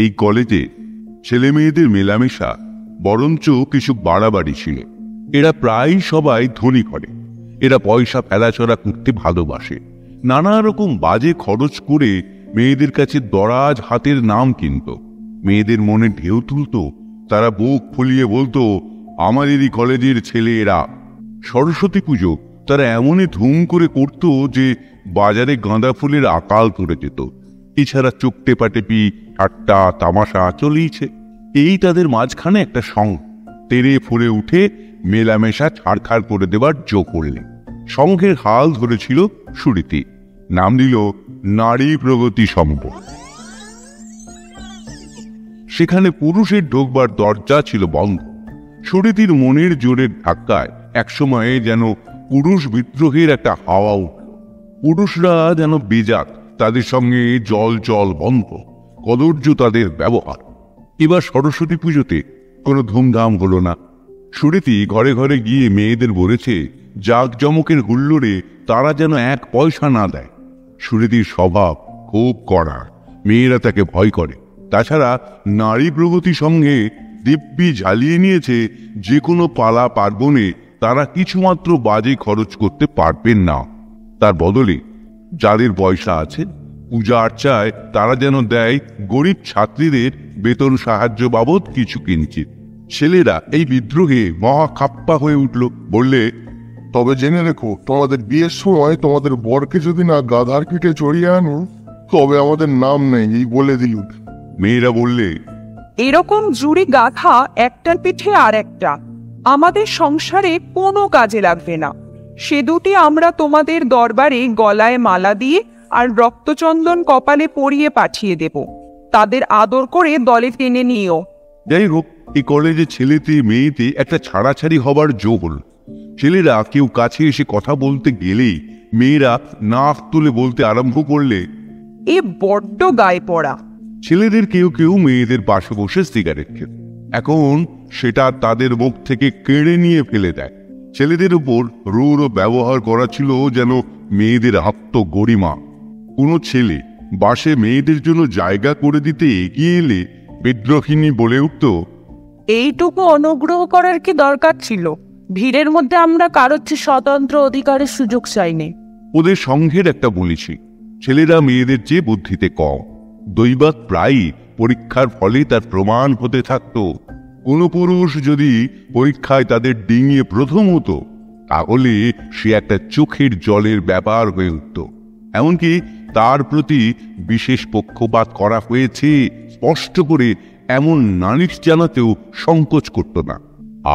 এই কলেজে ছেলে মেয়েদের মেলামেশা বরঞ্চ কিছু বাড়াবাড়ি ছিল। এরা প্রায় সবাই ধনী করে। এরা পয়সা ফেলাচড়া করতে ভালোবাসে। নানা রকম বাজে খরচ করে মেয়েদের কাছে দরাজ হাতের নাম কিনত। মেয়েদের মনে ঢেউ তুলত। তারা বুক ফুলিয়ে বলতো, আমাদেরই কলেজের ছেলে এরা। সরস্বতী পুজো তারা এমনই ধুম করে করত যে বাজারে গাঁদা ফুলের আকাল পড়ে যেত। এছাড়া চোখ টেপাটেপি, ঠাট্টা, তামাশা চলেইছে। এই তাদের মাঝখানে একটা সঙ্গ তেরে ফুলে উঠে মেলামেশা ছাড়খাড় করে দেবার জো করলে। সংঘের হাল ধরেছিল সুরীতি। নাম দিল নারী প্রগতি সংঘ। সেখানে পুরুষের ঢোকবার দরজা ছিল বন্ধ। সুরীতির মনের জোরের ধাক্কায় একসময়ে যেন পুরুষ বিদ্রোহের একটা হাওয়া উঠল। পুরুষরা যেন বেজাত, তাদের সঙ্গে জল জল বন্ধ, কদর্য তাদের ব্যবহার। এবার সরস্বতী পুজোতে কোনো ধুমধাম হলো না। সুরীতি ঘরে ঘরে গিয়ে মেয়েদের বলেছে জাঁকজমকের হুল্লোড়ে তারা যেন এক পয়সা না দেয়। সুরীতির স্বভাব খুব কড়া, মেয়েরা তাকে ভয় করে। তাছাড়া নারী প্রগতি সঙ্গে দিব্যি ঝালিয়ে নিয়েছে যে কোনো পালা পার্বণে তারা কিছুমাত্র বাজে খরচ করতে পারবেন না। তার বদলে যাদের পয়সা আছে, পূজা আর্চায় তারা যেন দেয় গরিব ছাত্রীদের বেতন সাহায্য বাবদ কিছু কিঞ্চিত। ছেলেরা এই বিদ্রোহে মহা খাপ্পা হয়ে উঠল। বললে, তবে জেনে রেখো, তোমাদের বিয়ের সময় তোমাদের বরকে যদি না গাধার পিঠে চড়িয়ে আনো তবে আমাদের নাম নেই, এই বলে দিল। মেয়েরা বললে, এরকম জুড়ি গাথা একটার পিঠে আর একটা আমাদের সংসারে কোনো কাজে লাগবে না। সে দুটি আমরা তোমাদের দরবারে গলায় মালা দিয়ে আর রক্তচন্দন কপালে পরিয়ে পাঠিয়ে দেব। তাদের আদর করে দলে টেনে নিও। যাই হোক, এই কলেজে ছেলেতে মেয়েতে একটা ছাড়াছাড়ি হবার জো হল। ছেলেরা কেউ কাছে এসে কথা বলতে গেলেই মেয়েরা নাক তুলে বলতে আরম্ভ করলে, এ বড্ড গায়ে পড়া। ছেলেদের কেউ কেউ মেয়েদের পাশে বসে সিগারেট খেত। এখন সেটা তাদের মুখ থেকে কেড়ে নিয়ে ফেলে দেয়। ছেলেদের উপর রূঢ় ব্যবহার করা ছিল যেন মেয়েদের আত্মগরিমা। কোনো ছেলে বাসে মেয়েদের জন্য জায়গা করে দিতে এগিয়ে এলে বিদ্রোহিণী বলে উঠত, এইটুকু অনুগ্রহ করার কি দরকার ছিল? ভিড়ের মধ্যে আমরা কারোর চেয়ে স্বতন্ত্র অধিকারের সুযোগ চাইনি। ওদের সংঘের একটা বলেছি, ছেলেরা মেয়েদের চেয়ে বুদ্ধিতে কম। দৈবাত প্রায়ই পরীক্ষার ফলে তার প্রমাণ হতে থাকত। কোন পুরুষ যদি পরীক্ষায় তাদের ডিঙিয়ে প্রথম হতো তাহলে সে একটা চোখের জলের ব্যাপার হয়ে উঠত। এমনকি তার প্রতি বিশেষ পক্ষপাত করা হয়েছে স্পষ্ট করে এমন নালিশ জানাতেও সংকোচ করত না।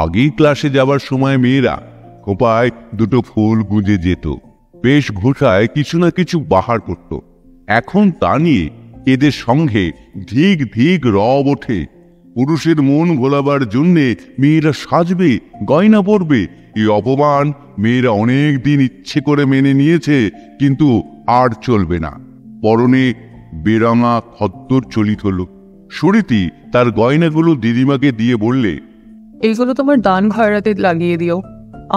আগেই ক্লাসে যাবার সময় মেয়েরা খোঁপায় দুটো ফুল গুঁজে যেত, বেশভূষায় কিছু না কিছু বাহার করত। এখন তা নিয়ে এদের সঙ্গে ধিক ধিক রব ওঠে। পুরুষের মন ভোলাবার জন্যে মেয়েরা সাজবে, গয়না পরবে। এই অপমান মেয়েরা অনেক দিন ইচ্ছে করে মেনে নিয়েছে, কিন্তু আর চলবে না। পরনে বেরাঙা খদ্দর চলিত হল। সুরীতি তার গয়নাগুলো দিদিমাকে দিয়ে বললে, এইগুলো তোমার দান খয়রাতে লাগিয়ে দিও,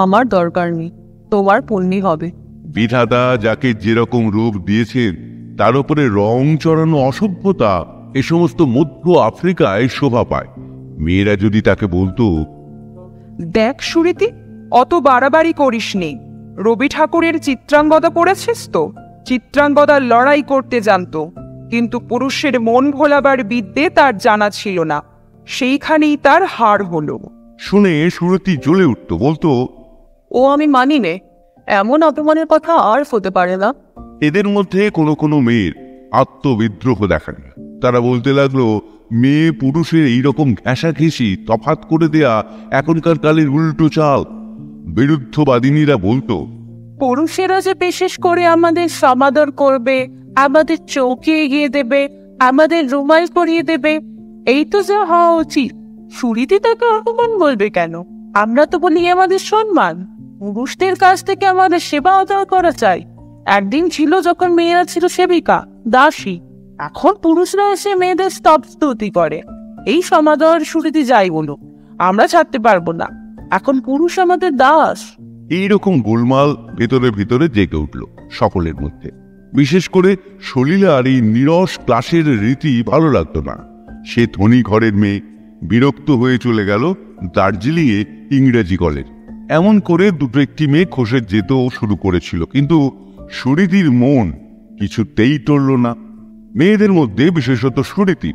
আমার দরকার নেই, তোমার পুণ্যি হবে। বিধাতা যাকে যেরকম রূপ দিয়েছেন তার উপরে রং চড়ানো অসভ্যতা এ সমস্ত মধ্য আফ্রিকায় শোভা পায়। মেয়েরা যদি তাকে বলতো, দেখ সুরীতি, অত বাড়াবাড়ি করিস নি। রবি ঠাকুরের চিত্রাঙ্গদা পড়েছিস তো? চিত্রাঙ্গদার লড়াই করতে জানতো, কিন্তু পুরুষের মন ভোলাবার বিদ্যে তার জানা ছিল না। সেইখানেই তার হার হলো। শুনে সুরতি জ্বলে উঠত, বলতো, ও আমি মানি নে, এমন অপমানের কথা আর হতে পারে না। এদের মধ্যে কোনো কোনো মেয়ের আত্মবিদ্রোহ দেখান। তারা বলতে লাগলো, মেয়ে পুরুষের এইরকম ঘেঁষাঘেঁষি তফাৎ করে দেয়া এখনকার কালের উল্টো চাল। বিরুদ্ধবাদিনীরা বলতো, পুরুষেরা যে বিশেষ করে আমাদের সমাদর করবে, আমাদের চৌকি এগিয়ে দেবে, আমাদের রুমাল পরিয়ে দেবে, এই তো যা হওয়া উচিত। সুরীতি তাকে অপমান বলবে কেন? আমরা তো বলি আমাদের সম্মান। পুরুষদের কাছ থেকে আমাদের সেবা আদায় করা চাই। একদিন ছিল যখন মেয়েরা ছিল সেবিকা, দাসী। এখন পুরুষরা এসে মেয়েদের স্তুতি করে। এই সমাদর সুরীতি যাই বলুক, আমরা ছাড়তে পারবো না। এখন পুরুষ আমাদের দাস। এইরকম গোলমাল ভেতরে ভেতরে জেগে উঠল সকলের মধ্যে। বিশেষ করে সলিলার এই নিরস ক্লাসের রীতি ভালো লাগতো না। সে ধনী ঘরের মেয়ে, বিরক্ত হয়ে চলে গেল দার্জিলিংয়ে ইংরেজি কলেজ। এমন করে দুটো একটি মেয়ে খসে যেতেও শুরু করেছিল, কিন্তু সুরীতির মন কিছুতেই টলল না। মেয়েদের মধ্যে বিশেষত সুরীতি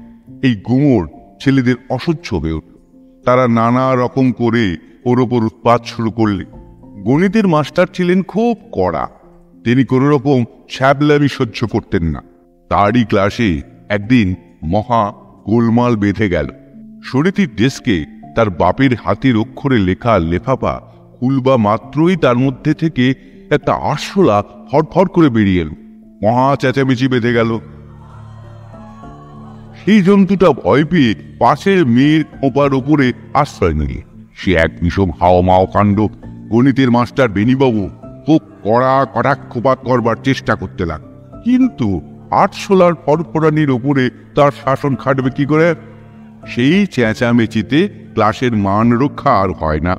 এই গুমর ছেলেদের অসহ্য হয়ে উঠল। তারা নানা রকম করে ওর ওপর উৎপাত শুরু করলে। গণিতের মাস্টার ছিলেন খুব কড়া, তিনি কোনো রকম ছ্যাবলামি সহ্য করতেন না। তারই ক্লাসে একদিন মহা গোলমাল বেঁধে গেল। সুরীতির ডেস্কে তার বাপের হাতের অক্ষরে লেখা লেফাফা খুলবা মাত্রই তার মধ্যে থেকে একটা আরশোলা ফড়ফড় করে বেরিয়ে এলো। মহা চেঁচামেচি বেঁধে গেল। সেই জন্তুটা ভয় পেয়ে পাশের মেয়ের খোঁপার ওপরে আশ্রয় নিল। সে এক বিষম হাওমাও কাণ্ড। গণিতের মাস্টার বেনিবাবু খুব কড়া কটাক্ষপাত করবার চেষ্টা করতে লাগল, কিন্তু আটশোলার ফরফরানির ওপরে তার শাসন খাটবে কি করে? সেই চেঁচামেচিতে ক্লাসের মান রক্ষা আর হয় না।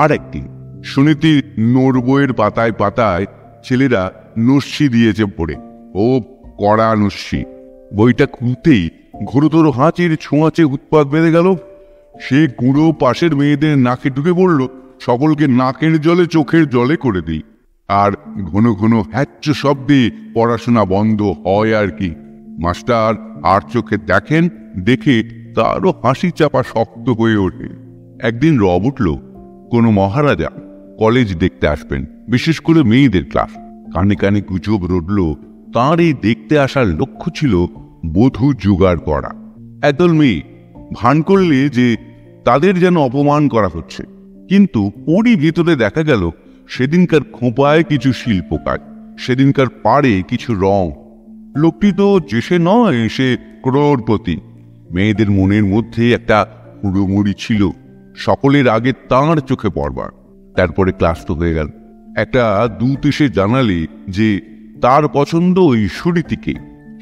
আর একদিন সুনীতির নোট বইয়ের পাতায় পাতায় ছেলেরা নস্যি দিয়েছে পড়ে, ও কড়া নস্যি। বইটা খুলতেই ঘোরতর হাঁচির ছোঁয়াচে উৎপাত বেড়ে গেল। সে গুঁড়ো পাশের মেয়েদের নাকে ঢুকে পড়ল। সকলকে নাকের জলে চোখের জলে করে দিই, আর ঘন ঘন হ্যাচ্চ শব্দে পড়াশোনা বন্ধ হয় আর কি। মাস্টার আর চোখে দেখেন, দেখে তারও হাসি চাপা শক্ত হয়ে ওঠে। একদিন রব উঠল, কোনো মহারাজা কলেজ দেখতে আসবেন, বিশেষ করে মেয়েদের ক্লাস। কানে কানে গুজব রটল তাঁর এই দেখতে আসার লক্ষ্য ছিল বধূ জোগাড় করা। একদল মেয়ে ভান করলে যে তাদের যেন অপমান করা হচ্ছে, কিন্তু ওরই ভিতরে দেখা গেল সেদিনকার খোঁপায় কিছু শিল্প কাজ, সেদিনকার পাড়ে কিছু রং। লোকটি তো যে সে নয়, সে ক্রোড়পতি। মেয়েদের মনের মধ্যে একটা হুড়োমুড়ি ছিল, সকলের আগে তাঁর চোখে পড়বার। তারপরে ক্লাস তো হয়ে গেল। একটা দূত এসে জানালে যে তার পছন্দ ওই সুরীতিকে।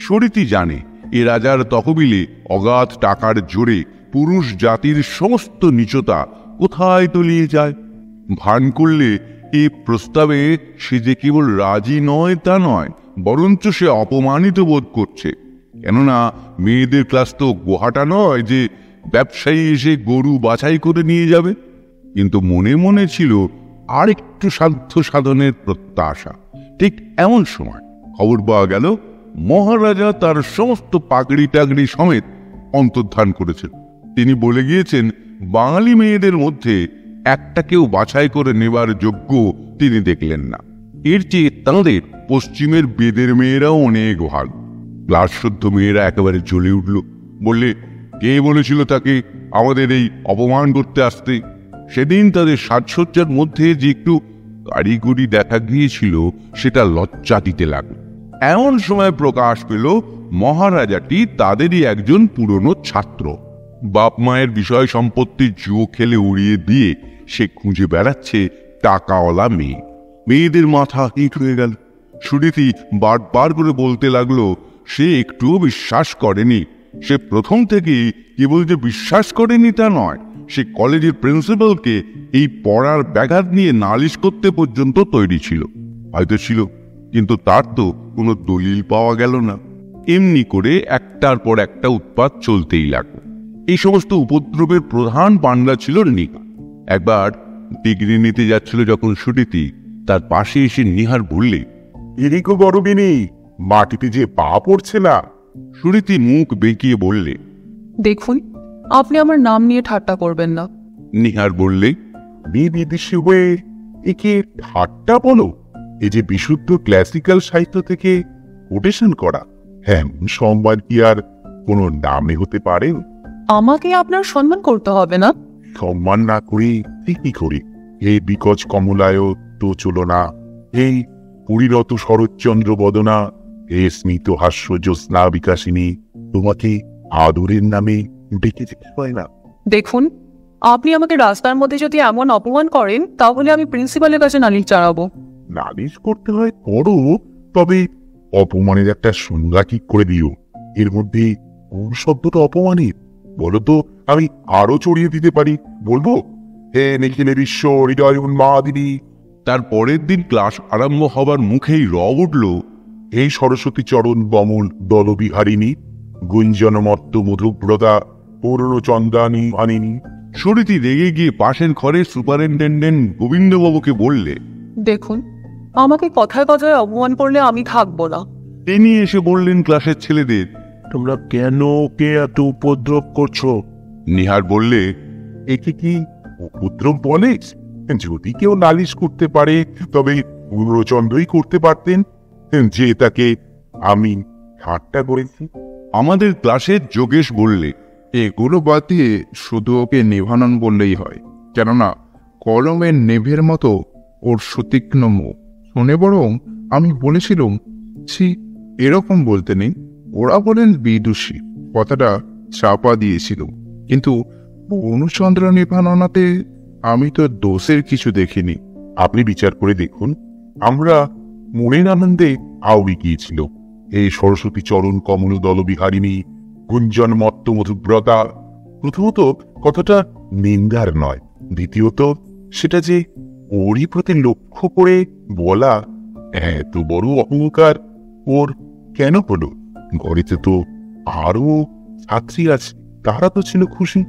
সুরীতি জানে এ রাজার তহবিলে অগাধ টাকার জোরে পুরুষ জাতির সমস্ত নীচতা কোথায় তলিয়ে যায়। ভান করলে এ প্রস্তাবে সে যে কেবল রাজি নয় তা নয়, বরঞ্চ সে অপমানিত বোধ করছে। কেননা মেয়েদের ক্লাস তো গোহাটা নয় যে ব্যবসায়ী এসে গরু বাছাই করে নিয়ে যাবে। কিন্তু মনে মনে ছিল আর একটু সাধ্য সাধনের প্রত্যাশা। ঠিক এমন সময় খবর পাওয়া গেল মহারাজা তার সমস্ত পাগড়ি টাগড়ি সমেত অন্তর্ধান করেছেন। তিনি বলে গিয়েছেন বাঙালি মেয়েদের মধ্যে একটা কেউ বাছাই করে নেবার যোগ্য তিনি দেখলেন না। এর চেয়ে তাঁদের পশ্চিমের বেদের মেয়েরাও অনেক ভালো। ক্লাসশুদ্ধ মেয়েরা একেবারে জ্বলে উঠল, বললে কে বলেছিল তাকে আমাদের এই অপমান করতে আসতে? সেদিন তাদের সাজসজ্জার মধ্যে যে একটু কারিগরি দেখা গিয়েছিল সেটা লজ্জা দিতে লাগলো। এমন সময় প্রকাশ পেল মহারাজাটি তাদেরই একজন পুরনো ছাত্র। বাপ মায়ের বিষয় সম্পত্তির জুয়ো খেলে উড়িয়ে দিয়ে সে খুঁজে বেড়াচ্ছে টাকাওয়ালা মেয়ে। মেয়েদের মাথা হিট হয়ে গেল। সুরীতি বারবার করে বলতে লাগলো সে একটুও বিশ্বাস করেনি। সে প্রথম থেকেই কেবল যে বিশ্বাস করেনি তা নয়, সে কলেজের প্রিন্সিপালকে এই পড়ার ব্যাঘাত নিয়ে নালিশ করতে পর্যন্ত তৈরি ছিল। হয়তো ছিল, কিন্তু তার তো কোনো দলিল পাওয়া গেল না। এমনি করে একটার পর একটা উৎপাত চলতেই লাগলো। এই সমস্ত উপদ্রবের প্রধান পান্ডা ছিল নিহা। একবার ডিগ্রি নিতে যাচ্ছিল যখন সুরীতি, তার পাশে এসে নিহার বললে, এদিকে গরবিনী, মাটিতে যে পা পড়ছে না। সুরীতি মুখ বেঁকিয়ে বললে, দেখুন, আপনি আমার নাম নিয়ে ঠাট্টা করবেন না। নিহার বললে, বিদেশি হয়ে একে ঠাট্টা বলো? এ যে বিশুদ্ধ ক্লাসিক্যাল সাহিত্য থেকে কোটেশন করা। হ্যাঁ, সম্মান কি আর কোনো নামে হতে পারে? আমাকে আপনার সম্মান করতে হবে না। সম্মান না করি কি করি? এই বিকজ কমলায় তো চলো না, এই পরিরত শরৎচন্দ্র বদনা, এ স্মিত হাস্য জ্যোৎস্না বিকাশিনী তোমাকে আদরের নামে ডেকে যেতে হয় না। দেখুন, আপনি আমাকে রাস্তার মধ্যে যদি এমন অপমান করেন তাহলে আমি প্রিন্সিপালের কাছে নালিশ জানাবো। নালিশ করতে হয় করো, তবে অপমানের একটা সংজ্ঞা ঠিক করে দিও। এর মধ্যে কোন শব্দটা অপমানের বলো তো, আমি আরো চড়িয়ে দিতে পারি। বলবো, হে নিখিলে বিশ্ব হৃদয় উন্মাদিনী। তার পরের দিন ক্লাস আরম্ভ হবার মুখেই রব উঠল, হে সরস্বতী চরণ বমল দলবিহারিণী। গুঞ্জনমত্ত মধুব্রতা পূর্ণচন্দ্রানী ভানিনী। সুরীতি রেগে গিয়ে পাশের ঘরে সুপারিনটেন্ডেন্ট গোবিন্দবাবুকে বললে, দেখুন, আমাকে কথায় কথায় অপমান করলে আমি থাকবো না। তিনি এসে বললেন ক্লাসের ছেলেদের। তোমরা কেন ওকে এত উপদ্রব করছো? নিহার বললে, একে কি উপদ্রব বলে? যদি কেউ নালিশ করতে পারে তবে পূর্ণচন্দ্রই করতে পারতেন, যে তাকে আমি ঠাট্টা করেছি। আমাদের ক্লাসের যোগেশ বললে, এগুলো বাদ দিয়ে শুধু ওকে নিভানন বললেই হয়, কেননা কলমের নেভের মতো ওর সুতীক্ষ্ণ মুখ শুনে বরং আমি বলেছিলাম, ছি, এরকম বলতে নেই, ওরা বলেন বিদুষী, কথাটা চাপা দিয়েছিল। কিন্তু পূর্ণচন্দ্র নিভাননাতে আমি তো দোষের কিছু দেখিনি। আপনি বিচার করে দেখুন, আমরা মনের আনন্দে আউড়ি গিয়েছিল। এই সরস্বতী চরণ কমল দলবিহারিণী গুঞ্জন মত্ত মধুব্রতা। প্রথমত কথাটা নিন্দার নয়, দ্বিতীয়ত সেটা যে ওরই প্রতি লক্ষ্য করে বলা। এত বড় অহংকার ওর কেন হলো? ঘরেতে তো আরো ছাত্রী আছে, তারা তো ছিল খুশি।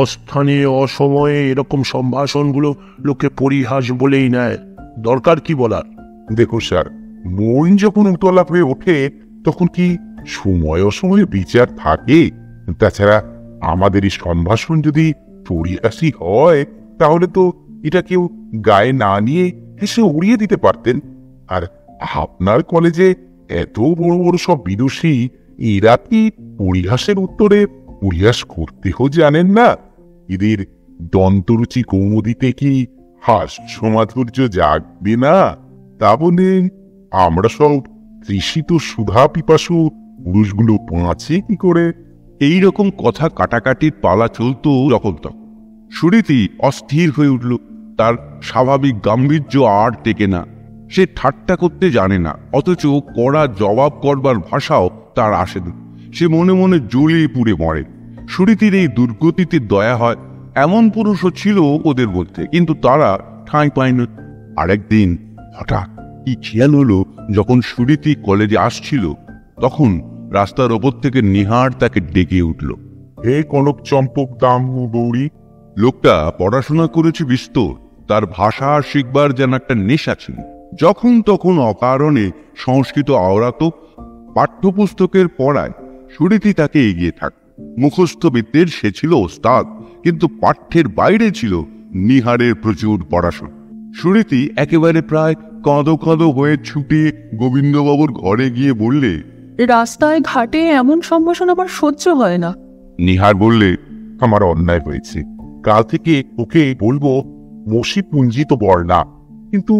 অস্থানে অসময়ে এরকম সম্ভাষণগুলো লোকে পরিহাস বলেই নেয়। দরকার কি বলার? দেখো স্যার, মন যখন উতলা হয়ে ওঠে তখন কি সময় অসময়ে বিচার থাকে? তাছাড়া আমাদের এই সম্ভাষণ যদি পরিহাসী হয় তাহলে তো এটা কেউ গায়ে না নিয়ে হেসে উড়িয়ে দিতে পারতেন। আর আপনার কলেজে এত বড় বড় সব বিদুষী, এরা কি পরিহাসের উত্তরে পরিহাস করতেও জানেন না? এদের দন্তরুচি কৌমুদিতে কি হাস্য মাধুর্য জাগবে না? তা বলে আমরা সব তৃষিত সুধা পিপাসু পুরুষগুলো বাঁচে কি করে? এই রকম কথা কাটাকাটির পালা চলতো যখন তখন। সুরীতি অস্থির হয়ে উঠল, তার স্বাভাবিক গাম্ভীর্য আর টেকে না। সে ঠাট্টা করতে জানে না, অথচ কড়া জবাব করবার ভাষাও তার আসে না। সে মনে মনে জ্বলিয়ে পুড়ে মরে। সুরীতির এই দুর্গতিতে দয়া হয় এমন পুরুষও ছিল ওদের মধ্যে, কিন্তু তারা ঠাঁই পায় না। আরেকদিন হঠাৎ কি খেয়াল হলো, যখন সুরীতি কলেজে আসছিল তখন রাস্তার ওপর থেকে নিহার তাকে ডেকে উঠল। হে কনক চম্পক দাম গৌরী। লোকটা পড়াশোনা করেছে বিস্তর, তার ভাষা শিখবার যেন একটা নেশা ছিল। যখন তখন অকারণে সংস্কৃত আওড়াত। পাঠ্যপুস্তকের পড়ায় সুরীতি তাকে এগিয়ে থাক। মুখস্থ বিদ্যের সে ছিল ওস্তাদ, কিন্তু পাঠ্যের বাইরে ছিল নিহারের প্রচুর পড়াশোনা। সুরীতি একেবারে প্রায় কাঁদো কাঁদো হয়ে ছুটে গোবিন্দবাবুর ঘরে গিয়ে বললে, রাস্তায় ঘাটে এমন সম্ভাষণ আবার সহ্য হয় না। নিহার বললে, আমার অন্যায় হয়েছে, কাল থেকে ওকে বলবো মসি পুঞ্জিত বর্ণা। কিন্তু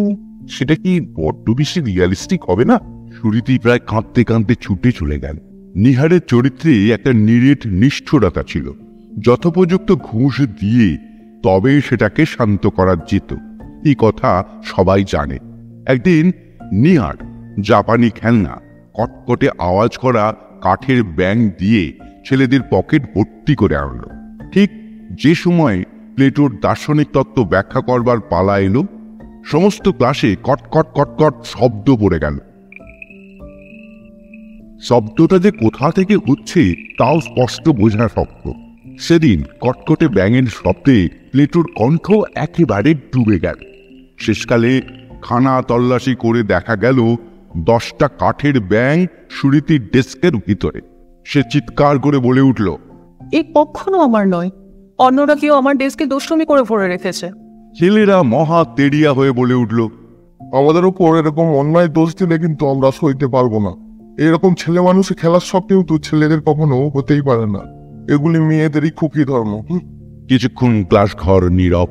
সেটা কি বড্ড বেশি রিয়ালিস্টিক হবে না? সুরীতি প্রায় কাঁদতে কাঁদতে ছুটে চলে গেল। নিহারের চরিত্রে একটা নিরেট নিষ্ঠুরতা ছিল। যথোপযুক্ত ঘুষ দিয়ে তবে সেটাকে শান্ত করা যেত, এই কথা সবাই জানে। একদিন নিহার জাপানি খেলনা, কটকটে আওয়াজ করা কাঠের ব্যাঙ দিয়ে ছেলেদের পকেট ভর্তি করে আনলো। ঠিক যে সময় প্লেটোর দার্শনিক তত্ত্ব ব্যাখ্যা করবার পালা এলো, সমস্ত ক্লাসে কটকট কটকট শব্দ পড়ে গেল। শব্দটা যে কোথা থেকে হচ্ছে তাও স্পষ্ট বোঝা শক্ত। সেদিন কটকটে ব্যাঙের শব্দে প্লেটোর কণ্ঠ একেবারে ডুবে গেল। শেষকালে খানা তল্লাশি করে দেখা গেল 10টা কাঠের ব্যাঙ সুরীতির ডেস্কের ভিতরে। সে চিৎকার করে বলে উঠল, এই কখনো আমার নয়, অন্যরা কেউ আমার ডেস্কে দুষ্টুমি করে ভরে রেখেছে। ছেলেরা মহা তেড়িয়া হয়ে বলে উঠল, আমাদের উপর এরকম অন্যায় দোষ দিলে কিন্তু আমরা সইতে পারবো না। এরকম ছেলে মানুষে খেলার সব কিন্তু ছেলেদের কখনো হতেই পারে না। এগুলি মেয়েদেরই খুকি ধর্ম। কিছুক্ষণ ক্লাস ঘর নীরব।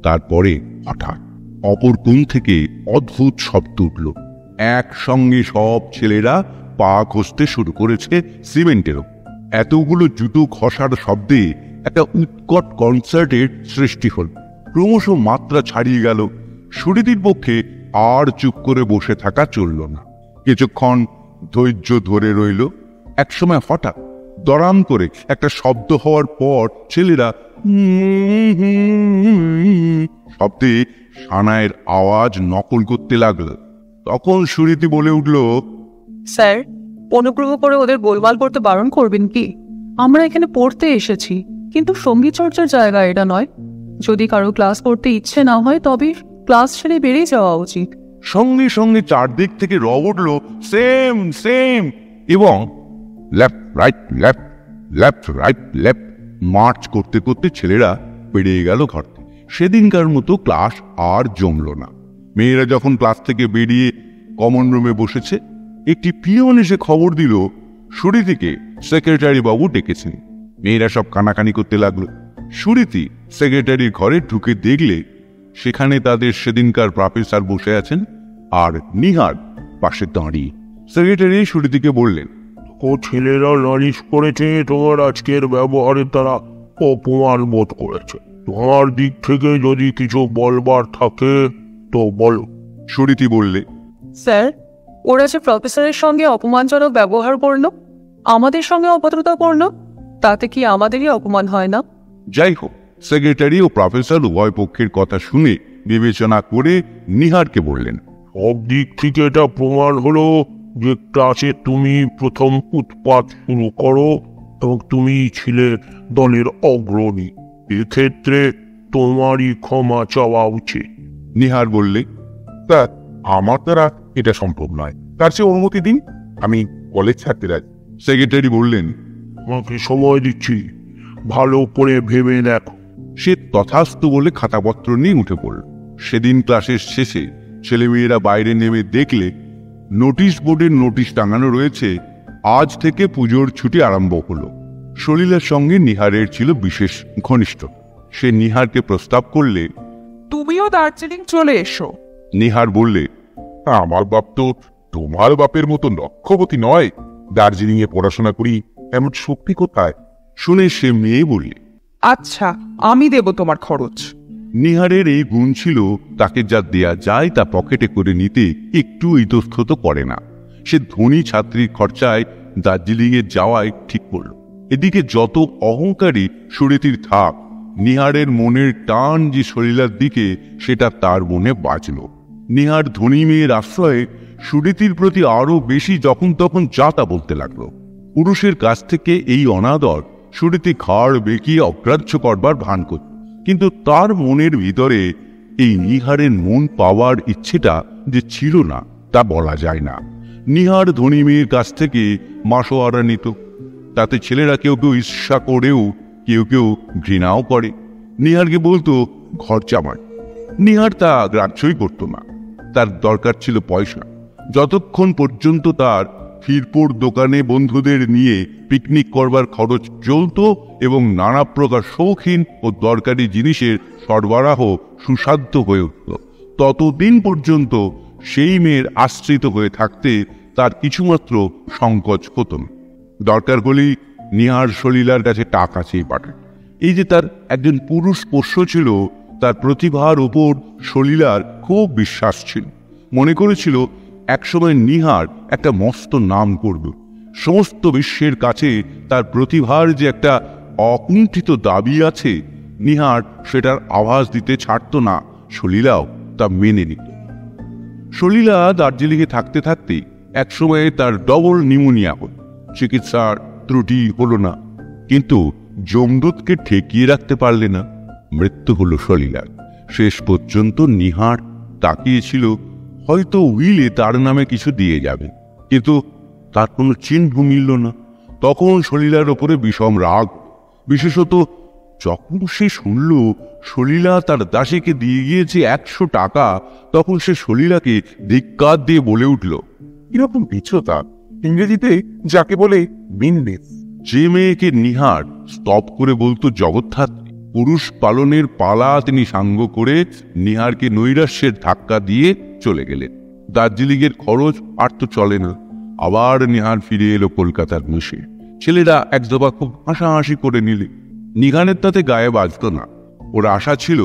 তারপরে হঠাৎ অপর কোণ থেকে অদ্ভুত শব্দ উঠল। একসঙ্গে সব ছেলেরা পা ঘষতে শুরু করেছে সিমেন্টেরও। এতগুলো জুতো ঘষার শব্দে একটা উৎকট কনসার্টের সৃষ্টি হল। ক্রমশ মাত্রা ছাড়িয়ে গেল। সুরীতির পক্ষে আর চুপ করে বসে থাকা চলল না। কিছুক্ষণ ধৈর্য ধরে রইল। একসময় হঠাৎ দরাম করে একটা শব্দ হওয়ার পর ছেলেরা শব্দে সানাইয়ের আওয়াজ নকল করতে লাগলো। তখন সুরীতি বলে উঠল, স্যার, অনুগ্রহ করে ওদের গোলমাল করতে বারণ করবেন কি? আমরা এখানে পড়তে এসেছি, কিন্তু সঙ্গীত চর্চার জায়গা এটা নয়। যদি কারো ক্লাস করতে ইচ্ছে না হয় তবে ক্লাস ছেড়ে বেরিয়ে যাওয়া উচিত। সঙ্গে সঙ্গে চারদিক থেকে রব উঠল সেম সেম, এবং left right left left right left March করতে করতে ছেলেরা বেরিয়ে গেল ঘর থেকে। সেদিনকার মতো ক্লাস আর জমল না। মেয়েরা যখন ক্লাস থেকে বেরিয়ে কমন রুমে বসেছে, একটি পিয়ন এসে খবর দিল সুরীতিকে সেক্রেটারি বাবু ডেকেছেন। মেয়েরা সব কানাকানি করতে লাগলো। সুরীতি সেক্রেটারির ঘরে ঢুকে দেখলে সেখানে তাদের সেদিনকার প্রফেসর বসে আছেন আর নিহার পাশে দাঁড়িয়ে। সেক্রেটারি সুরীতিকে বললেন, ও ছেলেরা নালিশ করেছে তোমার আজকের ব্যবহারে তারা অপমান বোধ করেছে। তোমার দিক থেকে যদি কিছু বলবার থাকে তো বলো। সুরীতি বললে, স্যার, ওরা যে প্রফেসরের সঙ্গে অপমানজনক ব্যবহার করলো, আমাদের সঙ্গে অভদ্রতা করলো, তাতে কি আমাদেরই অপমান হয় না? যাই হোক, সেক্রেটারি ও প্রফেসর উভয় পক্ষের কথা শুনে বিবেচনা করে নিহারকে বললেন, সব দিক থেকে এটা প্রমাণ হলো যে ক্লাসে তুমি প্রথম উৎপাত শুরু করো এবং তুমি ছিলে দলের অগ্রণী। এক্ষেত্রে তোমারই ক্ষমা চাওয়া উচিত। নিহার বললে, স্যার, আমার দ্বারা এটা সম্ভব নয়। তার চেয়ে অনুমতি দিন, আমি কলেজ ছাড়তে রাজি। সেক্রেটারি বললেন, তোমাকে সময় দিচ্ছি, ভালো করে ভেবে দেখো। সে তথাস্তু বলে খাতাপত্র নিয়ে উঠে পড়ল। সেদিন ক্লাসের শেষে ছেলেমেয়েরা বাইরে নেমে দেখলে নোটিশ বোর্ডের নোটিশ টাঙানো রয়েছে, আজ থেকে পুজোর ছুটি আরম্ভ হলো। সলিলার সঙ্গে নিহারের ছিল বিশেষ ঘনিষ্ঠ। সে নিহারকে প্রস্তাব করলে, তুমিও দার্জিলিং চলে এসো। নিহার বললে, আমার বাপ তো তোমার বাপের মতো লক্ষ্যবতী নয়। দার্জিলিং এ পড়াশোনা করি এমন শক্তি কোথায়? শুনে সে মেয়ে বললে, আচ্ছা, আমি দেব তোমার খরচ। নিহারের এই গুণ ছিল, তাকে যা দেয়া যায় তা পকেটে করে নিতে একটু ইতস্তত করে না। সে ধনী ছাত্রীর খরচায় দার্জিলিংয়ে যাওয়ায় ঠিক করল। এদিকে যত অহংকারী সুরীতির থাক, নিহারের মনের টান যে সলিলার দিকে, সেটা তার মনে বাজল। নিহার ধনী মেয়ের আশ্রয়ে সুরীতির প্রতি আরো বেশি যখন তখন যা তা বলতে লাগলো। পুরুষের কাছ থেকে এই অনাদর সুরীতি ঘাড় বেঁকিয়ে অগ্রাহ্য করবার ভান করত, কিন্তু তার মনের ভিতরে এই নিহারের মন পাওয়ার ইচ্ছেটা যে ছিল না তা বলা যায় না। নিহার ধনী মেয়ের কাছ থেকে মাসোয়ারা নিত, তাতে ছেলেরা কেউ কেউ ঈর্ষা করেও কেউ কেউ ঘৃণাও করে। নিহারকে বলতো ঘর জামাই। নিহার তা গ্রাহ্যই করত না। তার দরকার ছিল পয়সা। যতক্ষণ পর্যন্ত তার ক্ষীরপুর দোকানে বন্ধুদের নিয়ে পিকনিক করবার খরচ চলত এবং নানা প্রকার শৌখিন ও দরকারি জিনিসের সরবরাহ সুসাধ্য হয়ে উঠল, ততদিন পর্যন্ত সেই মেয়ের আশ্রিত হয়ে থাকতে তার কিছুমাত্র সংকোচ হতো না। দরকার হলেই নিহার সলিলার কাছে টাকা চেয়ে পাঠায়। এই যে তার একজন পুরুষ পোষ্য ছিল, তার প্রতিভার উপর সলিলার খুব বিশ্বাস ছিল। মনে করেছিল একসময় নিহার একটা মস্ত নাম করবে। সমস্ত বিশ্বের কাছে তার প্রতিভার যে একটা অকুণ্ঠিত দাবি আছে, নিহার সেটার আভাস দিতে ছাড়ত না। সলিলাও তা মেনে নিত। সলিলা দার্জিলিংয়ে থাকতে থাকতে একসময়ে তার ডবল নিউমোনিয়া হল। চিকিৎসার ত্রুটি হলো না, কিন্তু যমদূতকে ঠেকিয়ে রাখতে পারলে না। মৃত্যু হলো সলিলার। শেষ পর্যন্ত নিহার তাকিয়েছিল হয়তো উইলে তার নামে কিছু দিয়ে যাবে, কিন্তু তার কোনো চিহ্ন মিলল না। তখন সলিলার ওপরে বিষম রাগ, বিশেষত যখন সে শুনল সলিলা তার দাসীকে দিয়ে গিয়েছে 100 টাকা, তখন সে সলিলাকে ধিক্কার দিয়ে বলে উঠল, কিরকম বিচ্ছতা! ইংরেজিতে যাকে বলে বিননেস। যে মেয়েকে নিহার স্তব করে বলতো জগদ্ধাত্রী, পুরুষ পালনের পালা তিনি সাঙ্গ করে নিহারকে নৈরাশ্যের ধাক্কা দিয়ে চলে গেলেন। দার্জিলিংয়ের খরচ আর তো চলে না। আবার নিহার ফিরে এলো কলকাতার মেশে। ছেলেরা এক দফা খুব হাসাহাসি করে নিলে। নিহারের তাতে গায়ে বাজত না। ওর আশা ছিল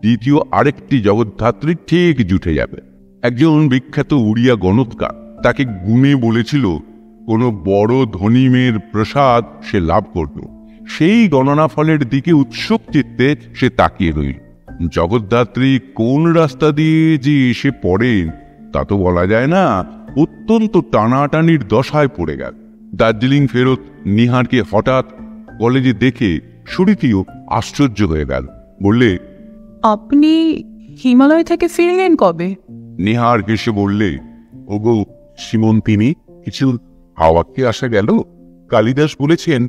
দ্বিতীয় আরেকটি জগদ্ধাত্রী ঠিক জুটে যাবে। একজন বিখ্যাত উড়িয়া গণৎকার তাকে গুণে বলেছিল কোনো বড় ধনী মেয়ের প্রসাদ সে লাভ করল। সেই গণনা ফলের দিকে উৎসুক চিত্তে সে তাকিয়ে রইল। জগদ্ধাত্রী কোন রাস্তা দিয়ে যে এসে পড়েন তা তো বলা যায় না। অত্যন্ত টানাটানির দশায় পড়ে গেল। দার্জিলিং ফেরত নিহারকে হঠাৎ কলেজে দেখে সুরীতিও আশ্চর্য হয়ে গেল। বললে, আপনি হিমালয় থেকে ফিরলেন কবে? নিহার হেসে বললে, ওগো সীমন্তিনী, কিছু হাওয়াকে আসা গেল। কালিদাস বলেছেন,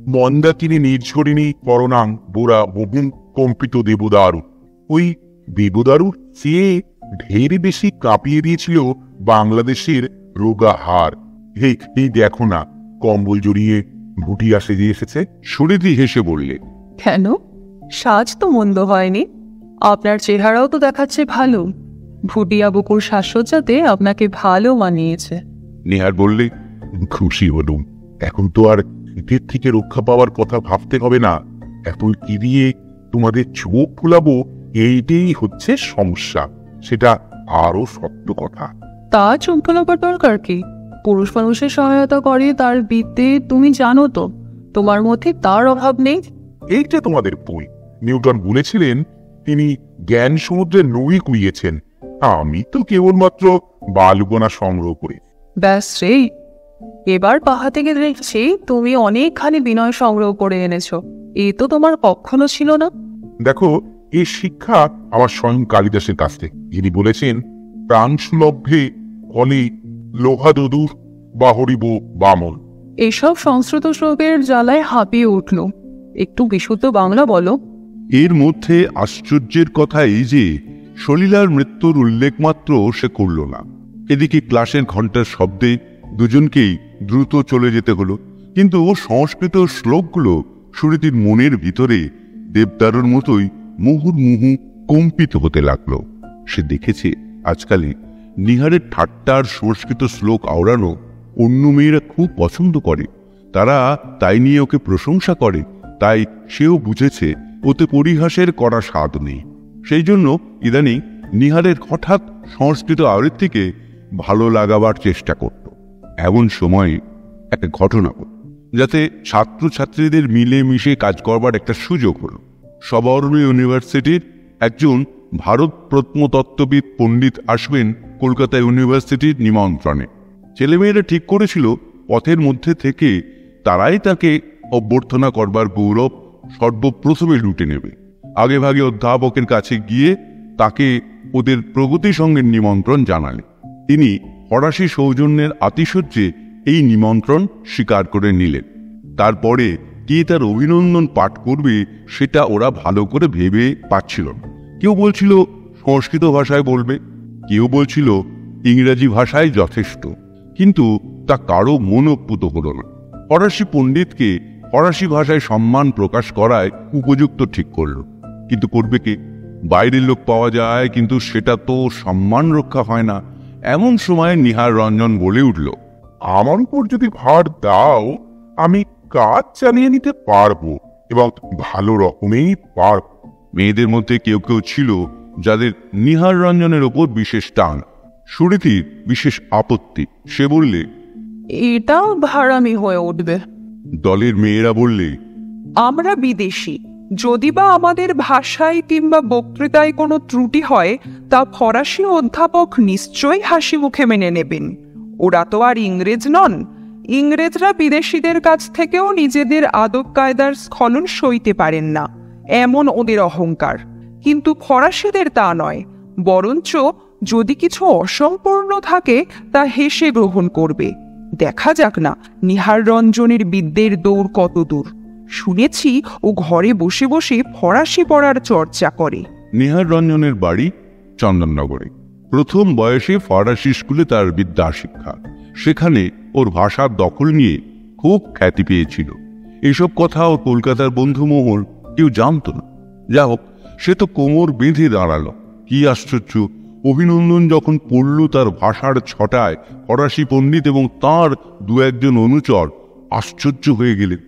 মন্দাকিনী নির্ঝরিণী করণাং বোরা বহু কম্পিত দেবদারু। ওই দেবদারুর চেয়ে ঢের বেশি কাঁপিয়ে দিয়েছিল বাংলাদেশের রোগা হাড়। এই দেখো না, কম্বল জড়িয়ে ভুটিয়া সেজে এসেছে। সুরীতি হেসে বললে, কেন? সাজ তো মন্দ হয়নি, আপনার চেহারাও তো দেখাচ্ছে ভালো। ভুটিয়া বুকুর সাজসজ্জাতে আপনাকে ভালো মানিয়েছে। নিহার বললে, খুশি হলুম। এখন তো আর শীতের থেকে রক্ষা পাওয়ার কথা ভাবতে হবে না। এত কি দিয়ে তোমাদের চোখ ফুলাবো, এইটাই হচ্ছে সমস্যা। সেটা আরো সত্য কথা। তা চোখ ফোলাবার দরকার কি? পুরুষ মানুষের সহায়তা করে তার বিদ্যে তুমি জানো তো, তোমার মধ্যে তার অভাব নেই। এইটা তোমাদের বই। নিউটন বলেছিলেন তিনি জ্ঞান সমুদ্রে নৌই কুড়িয়েছেন। আমি তো কেবলমাত্র বালুকণা সংগ্রহ করে। ব্যাস রে, এবার পাহা থেকে দেখছি তুমি অনেকখানি বিনয় সংগ্রহ করে এনেছো। এ তো তোমার কখনো ছিল না। দেখো, এই শিক্ষা আমার স্বয়ং কালিদাসের কাছ থেকে। যিনি বলেছেন, প্রাণ সুলভ্যে কলে লোহা দদুর বাহরিব বামন। এসব সংস্কৃত শ্লোকের জ্বালায় হাঁপিয়ে উঠল। একটু বিশুদ্ধ বাংলা বলো। এর মধ্যে আশ্চর্যের কথা এই যে সলিলার মৃত্যুর উল্লেখ মাত্র সে করল না। এদিকে ক্লাসের ঘন্টার শব্দে দুজনকেই দ্রুত চলে যেতে হলো। কিন্তু সংস্কৃত শ্লোকগুলো সুরীতির মনের ভিতরে দেবদারুর মতোই মুহুর্মুহু কম্পিত হতে লাগলো। সে দেখেছে আজকালে নিহারের ঠাট্টার সংস্কৃত শ্লোক আওড়ানো অন্য মেয়েরা খুব পছন্দ করে। তারা তাই নিয়ে ওকে প্রশংসা করে। তাই সেও বুঝেছে ওতে পরিহাসের করা স্বাদ নেই। সেই জন্য ইদানিং নিহারের হঠাৎ সংস্কৃত আবৃত্তিকে ভালো লাগাবার চেষ্টা করত। এমন সময় একটা ঘটনা ঘটল, যাতে ছাত্রছাত্রীদের মিলেমিশে কাজ করবার একটা সুযোগ হলো। সবর্ণ ইউনিভার্সিটির একজন ভারত প্রত্নতত্ত্ববিদ পণ্ডিত আসবেন কলকাতা ইউনিভার্সিটির নিমন্ত্রণে। ছেলেমেয়েরা ঠিক করেছিল পথের মধ্যে থেকে তারাই তাকে অভ্যর্থনা করবার গৌরব সর্বপ্রথমে লুটে নেবে। আগে ভাগে অধ্যাপকের কাছে গিয়ে তাকে ওদের প্রগতি সঙ্গের নিমন্ত্রণ জানালে। তিনি ফরাসি সৌজন্যের আতিশয্যে এই নিমন্ত্রণ স্বীকার করে নিলেন। তারপরে কে তার অভিনন্দন পাঠ করবে সেটা ওরা ভালো করে ভেবে পাচ্ছিল না। কেউ বলছিল সংস্কৃত ভাষায় বলবে, কেউ বলছিল ইংরাজি ভাষায় যথেষ্ট। কিন্তু তা কারো মনোপুত হল না। ফরাসি পণ্ডিতকে ফরাসি ভাষায় সম্মান প্রকাশ করায় উপযুক্ত ঠিক করল। কিন্তু করবে কে? বাইরের লোক পাওয়া যায়, কিন্তু সেটা তো সম্মান রক্ষা হয় না। এমন সময় নিহার রঞ্জন বলে উঠল, আমার উপর যদি ভার দাও, আমি কাজ চালিয়ে নিতে পারবো এবং ভালো রকমেই পারব। মেয়েদের মধ্যে কেউ কেউ ছিল যাদের নিহার রঞ্জনের ওপর বিশেষ টান। সুরীতির বিশেষ আপত্তি। সে বললে, এটাও ভাড়ামি হয়ে উঠবে। দলের মেয়েরা বললে, আমরা বিদেশি, যদি বা আমাদের ভাষায় কিংবা বক্তৃতায় কোনো ত্রুটি হয় তা ফরাসি অধ্যাপক নিশ্চয়ই হাসি মুখে মেনে নেবেন। ওরা তো আর ইংরেজ নন। ইংরেজরা বিদেশিদের কাছ থেকেও নিজেদের আদব কায়দার স্খলন সইতে পারেন না, এমন ওদের অহংকার। কিন্তু ফরাসিদের তা নয়, বরঞ্চ যদি কিছু অসম্পূর্ণ থাকে তা হেসে গ্রহণ করবে। দেখা যাক না নিহার রঞ্জনের বিদ্যের দৌড় কত দূর। শুনেছি ও ঘরে বসে বসে ফরাসি পড়ার চর্চা করে। নিহার রঞ্জনের বাড়ি চন্দননগরে। প্রথম বয়সে ফরাসি স্কুলে তার বিদ্যা শিক্ষা। সেখানে ওর ভাষার দখল নিয়ে খুব খ্যাতি পেয়েছিল। এসব কথা ওর কলকাতার বন্ধু মহল কেউ জানত না। যা হোক, সে তো কোমর বেঁধে দাঁড়ালো। কি আশ্চর্য! অভিনন্দন যখন পড়ল তার ভাষার ছটায়, ফরাসি পণ্ডিত এবং তাঁর দু একজন অনুচর আশ্চর্য হয়ে গেলেন।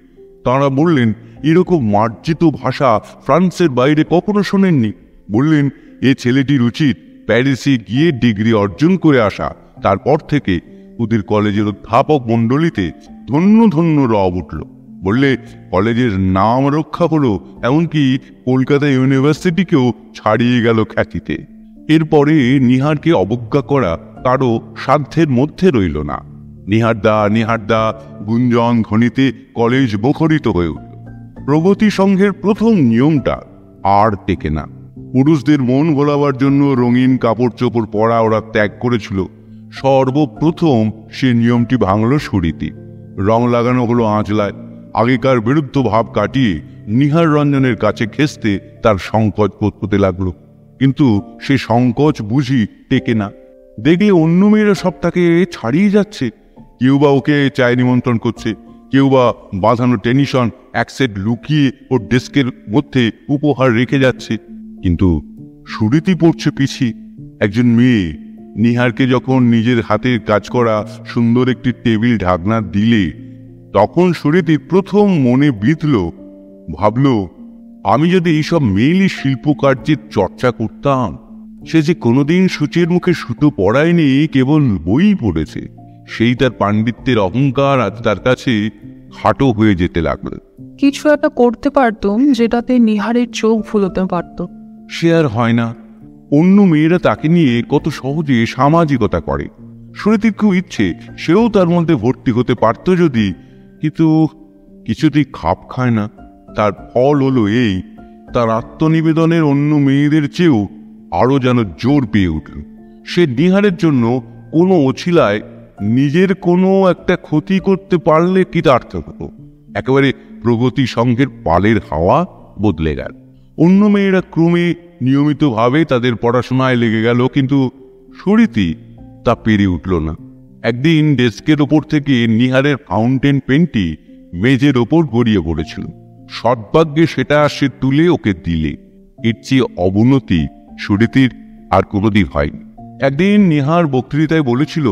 তাঁরা বললেন, এরকম মার্জিত ভাষা ফ্রান্সের বাইরে কখনো শোনেননি। বললেন, এ ছেলেটির উচিত প্যারিসে গিয়ে ডিগ্রি অর্জন করে আসা। তারপর থেকে ওদের কলেজের অধ্যাপক মণ্ডলীতে ধন্য ধন্য রব উঠল। বললে, কলেজের নাম রক্ষা হলো, এমনকি কলকাতা ইউনিভার্সিটিকেও ছাড়িয়ে গেল খ্যাতিতে। এরপরে নিহারকে অবজ্ঞা করা কারো সাধ্যের মধ্যে রইল না। নিহারদা গুঞ্জন ধ্বনিতে কলেজ মুখরিত হয়ে উঠল। প্রগতি সংঘের প্রথম নিয়মটা আর টেকে না। পুরুষদের মন ভোলাবার জন্য রঙিন কাপড় চোপড় পরা ওরা ত্যাগ করেছিল। সর্বপ্রথম সে নিয়মটি ভাঙল সুরীতি। রং লাগানো হলো আঁচলায়। আগেকার বিরুদ্ধ ভাব কাটিয়ে নিহার রঞ্জনের কাছে ঘেঁষতে তার সংকোচ বোধ হতে লাগলো। কিন্তু সে সংকোচ বুঝি টেকে না। দেখলে অন্য মেয়েরা সব তাকে ছাড়িয়ে যাচ্ছে। কেউ বা ওকে চায় নিমন্ত্রণ করছে, কেউ বা বাঁধানো টেনিশন এক সেট লুকিয়ে ওর ডেস্কের মধ্যে উপহার রেখে যাচ্ছে। কিন্তু সুরীতি পড়ছে পিছিয়ে। একজন মেয়ে নিহারকে যখন নিজের হাতের কাজ করা সুন্দর একটি টেবিল ঢাকনা দিলে, তখন সুরীতি প্রথম মনে বিঁধল, ভাবল, আমি যদি এইসব মেয়েলি শিল্পকার্যের চর্চা করতাম। সে যে কোনোদিন সূচের মুখে সুতো পড়ায়নি, কেবল বই পড়েছে। সেই তার পাণ্ডিত্যের অহংকার আজ তার কাছে খাটো হয়ে যেতে লাগলো। কিছু একটা করতে পারতুম যেটাতে নিহারের চোখ ভুলোতে পারত। সে আর হয় না। অন্য মেয়েরা তাকে নিয়ে কত সহজে সামাজিকতা করে। সুরীতির খুব ইচ্ছে সেও তার মধ্যে ভর্তি হতে পারত যদি, কিন্তু কিছুতেই খাপ খায় না। তার ফল হলো এই, তার আত্মনিবেদনের অন্য মেয়েদের চেয়েও আরো যেন জোর পেয়ে উঠল। সে নিহারের জন্য কোনো অছিলায় নিজের কোনো একটা ক্ষতি করতে পারলে কৃতার্থ হতো। একেবারে প্রগতি সংঘের পালের হাওয়া বদলে গেল। অন্য মেয়েরা ক্রমে নিয়মিতভাবে তাদের পড়াশোনায় লেগে গেল, কিন্তু সুরীতি তা পেরে উঠল না। একদিন ডেস্কের ওপর থেকে নিহারের ফাউন্টেন পেনটি মেঝের ওপর গড়িয়ে পড়েছিল। সদ্ভাগ্যে সেটা সে তুলে ওকে দিলে। এর চেয়ে অবনতি সুরীতির আর কোনোদিন হয়নি। একদিন নিহার বক্তৃতায় বলেছিল,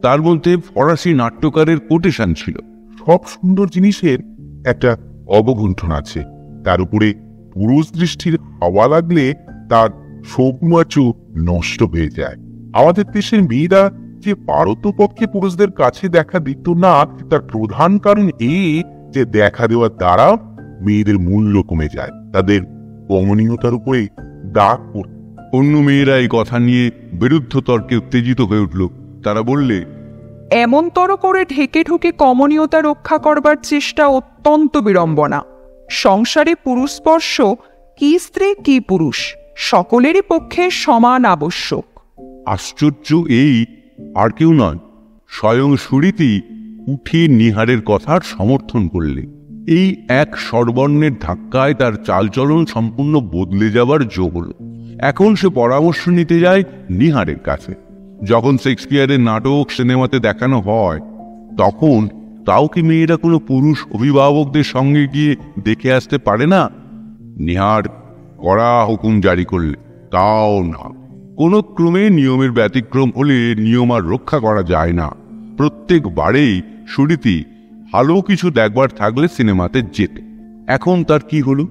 তার মধ্যে ফরাসি নাট্যকারের কোটেশন ছিল। সব সুন্দর জিনিসের একটা অবগুণ্ঠন আছে, তার উপরে পুরুষ দৃষ্টির হাওয়া লাগলে তার সৌকুমার্য নষ্ট হয়ে যায়। আমাদের দেশের মেয়েরা যে পারতপক্ষে পুরুষদের কাছে দেখা দিত না, তার প্রধান কারণ এই যে দেখা দেওয়ার দ্বারা মেয়েদের মূল্য কমে যায়, তাদের কমনীয়তার উপরে দাগ পড়ে। অন্য মেয়েরা এই কথা নিয়ে বিরুদ্ধ তর্কে উত্তেজিত হয়ে উঠল। তারা বললে, এমনতর করে ঢেকে ঢুকে কমনীয়তা রক্ষা করবার চেষ্টা অত্যন্ত বিড়ম্বনা। সংসারে পুরুষ স্পর্শ কি স্ত্রী কি পুরুষ সকলেরই পক্ষে সমান আবশ্যক। আশ্চর্য এই, আর কেউ নয়, স্বয়ং সুরীতি উঠে নিহারের কথার সমর্থন করলে। এই এক স্বরবর্ণের ধাক্কায় তার চালচলন সম্পূর্ণ বদলে যাবার যোগ হল। এখন সে পরামর্শ নিতে যায় নিহারের কাছে। যখন শেক্সপিয়ারের নাটক সিনেমাতে দেখানো হয়, তখন তাও কি মেয়েরা কোনো পুরুষ অভিভাবকদের সঙ্গে গিয়ে দেখে আসতে পারে না? নিহার কড়া হুকুম জারি করলে তাও না। কোনো ক্রমে নিয়মের ব্যতিক্রম হলে নিয়ম আর রক্ষা করা যায় না। প্রত্যেকবারেই সুরীতি ভালো কিছু দেখবার থাকলে সিনেমাতে যেত। এখন তার কি হলো?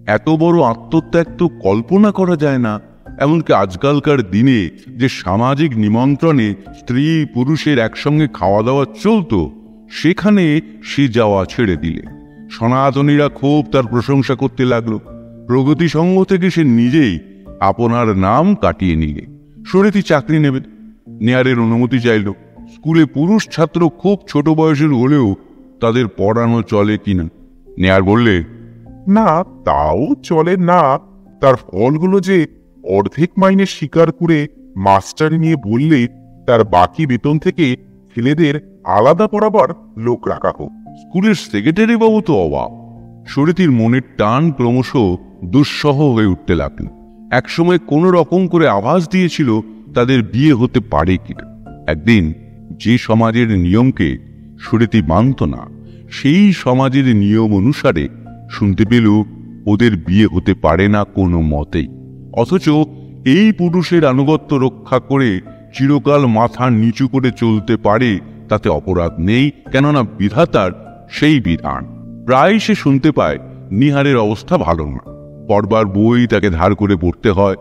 এত বড় আত্মত্যাগ তো কল্পনা করা যায় না। এমনকি আজকালকার দিনে যে সামাজিক নিমন্ত্রণে স্ত্রী পুরুষের একসঙ্গে খাওয়া দাওয়া চলত, সেখানে সে যাওয়া ছেড়ে দিলে। সনাতনীরা খুব তার প্রশংসা করতে লাগলো। প্রগতি সংঘ থেকে সে নিজেই আপনার নাম কাটিয়ে নিলে। সুরীতি চাকরি নেবে, নেয়ারের অনুমতি চাইল। স্কুলে পুরুষ ছাত্র খুব ছোট বয়সের হলেও তাদের পড়ানো চলে কিনা। নেয়ার বললে, না, তাও চলে না। তার ফলগুলো যে অর্ধেক মাইনে স্বীকার করে মাস্টার নিয়ে বললে তার বাকি বেতন থেকে ছেলেদের আলাদা পড়াবার লোক রাখা হোক। স্কুলের সেক্রেটারি বাবু তো অবাক। সুরীতির মনের টান ক্রমশ দুঃসহ হয়ে উঠতে লাগল। একসময় কোনো রকম করে আভাস দিয়েছিল তাদের বিয়ে হতে পারে কিনা। একদিন যে সমাজের নিয়মকে সুরীতি মানত না, সেই সমাজের নিয়ম অনুসারে শুনতে পেল ওদের বিয়ে হতে পারে না কোনো মতেই। অথচ এই পুরুষের আনুগত্য রক্ষা করে চিরকাল মাথা নিচু করে চলতে পারে, তাতে অপরাধ নেই, কেননা বিধাতার সেই বিধান। প্রায় সে শুনতে পায় নিহারের অবস্থা ভালো না, পড়বার বই তাকে ধার করে পড়তে হয়।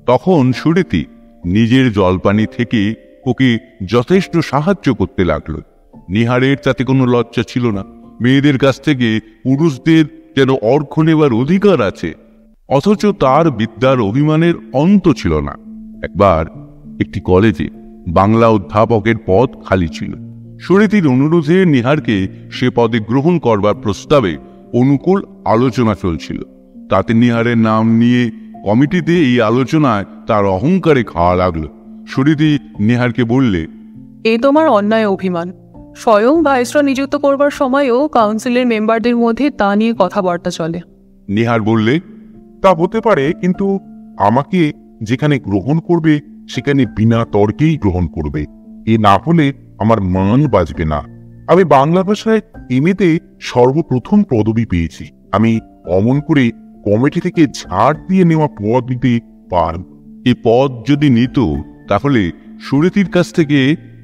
তখন সুরীতি নিজের জলপানি থেকে ওকে যথেষ্ট সাহায্য করতে লাগলো। নিহারের তাতে কোনো লজ্জা ছিল না। মেয়েদের কাছ থেকে পুরুষদের যেন অর্ঘ নেবার অধিকার আছে, অথচ তার বিদ্যার অভিমানের অন্ত ছিল না। একবার একটি কলেজে বাংলা অধ্যাপকের পদ খালি ছিল। সুরীতির অনুরোধে নিহারকে সে পদে গ্রহণ করবার প্রস্তাবে অনুকূল আলোচনা চলছিল। তাতে নিহারের নাম নিয়ে কমিটিতে এই আলোচনায় তার অহংকারে খাওয়া লাগলো। সুরীতি নিহারকে বললে, এ তোমার অন্যায় অভিমান। স্বয়ং ভাইসরয় নিযুক্ত করবার সময়ও কাউন্সিলের মেম্বারদের মধ্যে তা নিয়ে কথাবার্তা চলে। নিহার বললে, তা হতে পারে, কিন্তু আমাকে যেখানে গ্রহণ করবে সেখানে বিনা তর্কেই গ্রহণ করবে। এ না হলে আমার মান বাঁচবে না। আমি বাংলা ভাষায় এমএতে সর্বপ্রথম পদবি পেয়েছি। আমি অমন করে কমিটি থেকে ছাড় দিয়ে নেওয়া পদ নিতে পারব। এই পদ যদি নিত তাহলে সুরীতির কাছ থেকে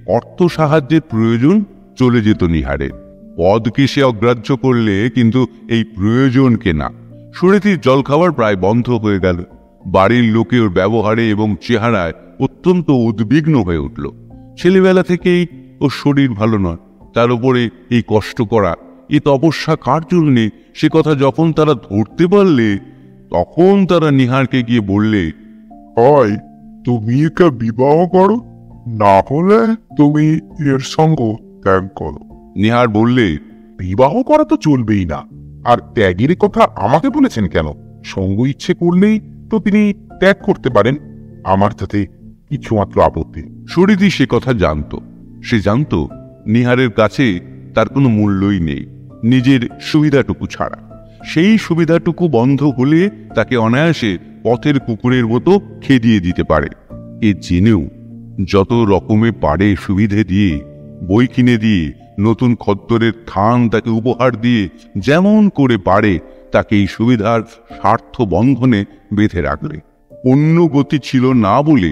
অর্থ সাহায্যের প্রয়োজন চলে যেত নিহারের। পদকে সে অগ্রাহ্য করলে কিন্তু এই প্রয়োজনকে না। সুরীতির জলখাবার প্রায় বন্ধ হয়ে গেল। বাড়ির লোকে ওর ব্যবহারে এবং চেহারায় অত্যন্ত উদ্বিগ্ন হয়ে উঠল। ছেলেবেলা থেকেই ওর শরীর ভালো নয়, তার উপরে এই কষ্ট করা, এই তপস্যা কার জন্যে সে কথা যখন তারা ধরতে পারলে তখন তারা নিহারকে গিয়ে বললে, হয় তুমি একে বিবাহ করো, না হলে তুমি এর সঙ্গ ত্যাগ করো। নিহার বললে, বিবাহ করা তো চলবেই না। আর ত্যাগের কথা আমাকে বলেছেন কেন? সঙ্গ ইচ্ছে করলেই তো তিনি ত্যাগ করতে পারেন। আমার তাতে কিছুমাত্র আপত্তি। সুরীতি সে কথা জানত। সে জানত নিহারের কাছে তার কোনো মূল্যই নেই নিজের সুবিধাটুকু ছাড়া। সেই সুবিধাটুকু বন্ধ হলে তাকে অনায়াসে পথের কুকুরের মতো খেদিয়ে দিতে পারে। এ জেনেও যত রকমে পারে সুবিধে দিয়ে, বই কিনে দিয়ে, নতুন খদ্দরের থান তাকে উপহার দিয়ে, যেমন করে পারে তাকে এই সুবিধার স্বার্থ বন্ধনে বেঁধে রাখলে। অন্য গতি ছিল না বলে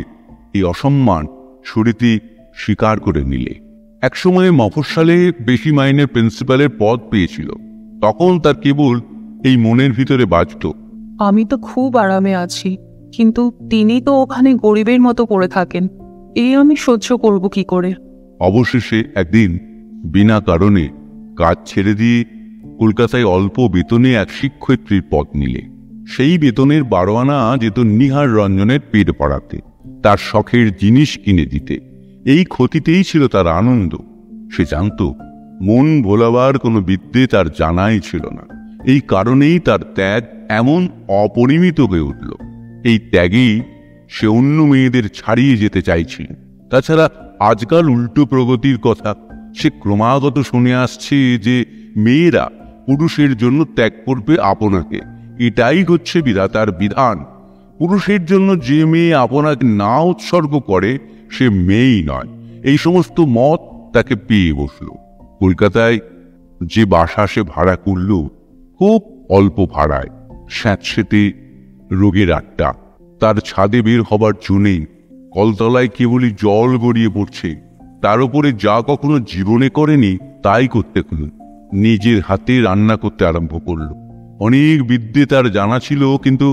এই অসম্মান সুরীতি স্বীকার করে নিলে। একসময়ে মফস্বলে বেশি মাইনের প্রিন্সিপালের পদ পেয়েছিল। তখন তার কেবল এই মনের ভিতরে বাজত, আমি তো খুব আরামে আছি, কিন্তু তিনি তো ওখানে গরিবের মতো পড়ে থাকেন। এই আমি সহ্য করব কি করে? অবশেষে একদিন বিনা কারণে কাজ ছেড়ে দিয়ে কলকাতায় অল্প বেতনে এক শিক্ষয়িত্রীর পদ নিলে। সেই বেতনের 12 আনা যেত নিহার রঞ্জনের পেট পড়াতে, তার শখের জিনিস কিনে দিতে। এই ক্ষতিতেই ছিল তার আনন্দ। সে জানত মন ভোলাবার কোনো বিদ্যে তার জানাই ছিল না। এই কারণেই তার ত্যাগ এমন অপরিমিত হয়ে উঠল। এই ত্যাগেই সে অন্য মেয়েদের ছাড়িয়ে যেতে চাইছিল। তাছাড়া আজকাল উল্টো প্রগতির কথা সে ক্রমাগত শুনে আসছে যে মেয়েরা পুরুষের জন্য ত্যাগ করবে আপনাকে। এটাই হচ্ছে বিধাতার বিধান। পুরুষের জন্য যে মেয়ে আপনাকে না উৎসর্গ করে সে মেয়েই নয়। এই সমস্ত মত তাকে পেয়ে বসল। কলকাতায় যে বাসা সে ভাড়া করল, খুব অল্প ভাড়ায়, স্যাঁতসেঁতে রোগের আড্ডা। তার ছাদে বের হবার জন্যেই কলতলায় কেবলই জল গড়িয়ে পড়ছে। তার উপরে যা কখনো জীবনে করেনি তাই করতে হল। নিজের হাতে রান্না করতে আরম্ভ করল। অনেক বিদ্যে তার জানা ছিল, কিন্তু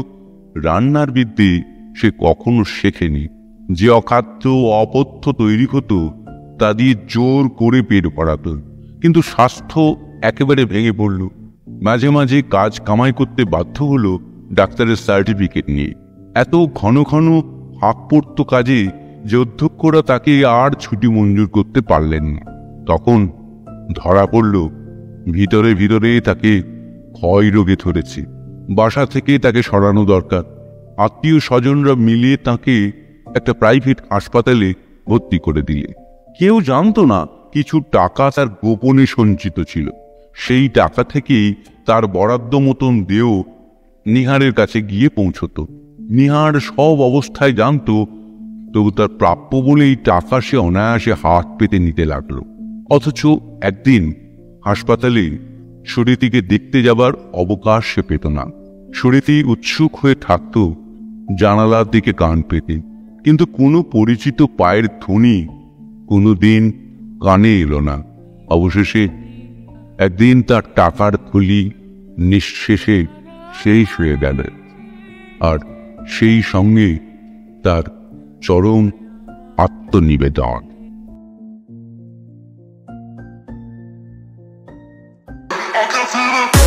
রান্নার বিদ্যে সে কখনো শেখেনি। যে অখাদ্য অপথ্য তৈরি হতো তা দিয়ে জোর করে পেট ভরাত। কিন্তু স্বাস্থ্য একেবারে ভেঙে পড়ল। মাঝে মাঝে কাজ কামাই করতে বাধ্য হলো ডাক্তারের সার্টিফিকেট নিয়ে। এত ঘন ঘন ফাঁক পড়ত কাজে যে অধ্যক্ষরা তাকে আর ছুটি মঞ্জুর করতে পারলেন না। তখন ধরা পড়ল ভিতরে ভিতরে তাকে ক্ষয় রোগে ধরেছে। বাসা থেকে তাকে সরানো দরকার। আত্মীয় স্বজনরা মিলে তাকে একটা প্রাইভেট হাসপাতালে ভর্তি করে দিলে। কেউ জানতো না কিছু টাকা তার গোপনে সঞ্চিত ছিল। সেই টাকা থেকেই তার বরাদ্দ মতন দেও নিহারের কাছে গিয়ে পৌঁছত। নিহার সব অবস্থায় জানত, তবু তার প্রাপ্য বলেই টাকা সে অনায়াসে হাত পেতে নিতে লাগলো। অথচ একদিন হাসপাতালে সুরীতিকে দেখতে যাবার অবকাশ সে পেত না। সুরীতি উৎসুক হয়ে থাকত জানালার দিকে কান পেতে, কিন্তু কোনো পরিচিত পায়ের ধ্বনি কোনোদিন কানে এলো না। অবশেষে একদিন তার টাকার থলি নিঃশেষে শেষ হয়ে গেল, আর সেই সঙ্গে তার চরম আত্মনিবেদন। I can feel it.